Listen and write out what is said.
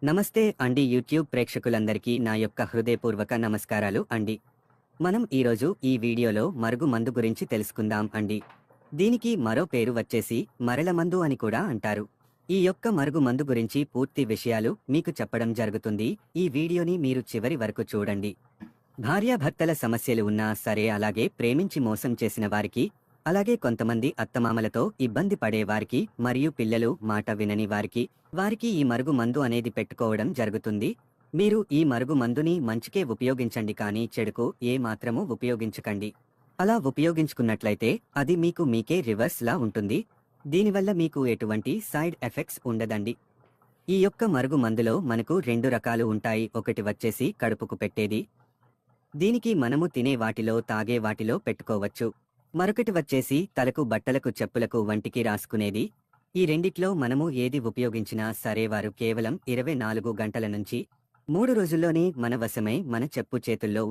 నమస్తే అండి యూట్యూబ్ ప్రేక్షకులందరికీ నా యొక్క హృదయపూర్వక నమస్కారాలు అండి. మనం ఈరోజు ఈ వీడియోలో మరుగు మందు గురించి తెలుసుకుందాం అండి. దీనికి మరో పేరు వచ్చేసి మరల మందు అని కూడా అంటారు. ఈ యొక్క మరుగు మందు గురించి పూర్తి విషయాలు మీకు చెప్పడం జరుగుతుంది. ఈ వీడియోని మీరు చివరి వరకు చూడండి. భార్యాభర్తల సమస్యలు ఉన్నా సరే, అలాగే ప్రేమించి మోసం చేసిన వారికి, అలాగే కొంతమంది అత్తమామలతో ఇబ్బంది పడేవారికి మరియు పిల్లలు మాట వినని వారికి ఈ మరుగు మందు అనేది పెట్టుకోవడం జరుగుతుంది. మీరు ఈ మరుగు మందుని మంచికే ఉపయోగించండి, కానీ చెడుకు ఏ మాత్రమూ ఉపయోగించకండి. అలా ఉపయోగించుకున్నట్లయితే అది మీకే రివర్స్ లా ఉంటుంది. దీనివల్ల మీకు ఎటువంటి సైడ్ ఎఫెక్ట్స్ ఉండదండి. ఈ యొక్క మరుగు మందులో మనకు 2 రకాలు ఉంటాయి. ఒకటి వచ్చేసి కడుపుకు పెట్టేది. దీనికి మనము తినే వాటిలో, తాగే వాటిలో పెట్టుకోవచ్చు. మరొకటి వచ్చేసి తలకు, బట్టలకు, చెప్పులకు, వంటికి రాసుకునేది. ఈ రెండిట్లో మనము ఏది ఉపయోగించినా సరే, వారు కేవలం 24 గంటల నుంచి 3 రోజుల్లోనే మన వశమై మన చెప్పు చేతుల్లో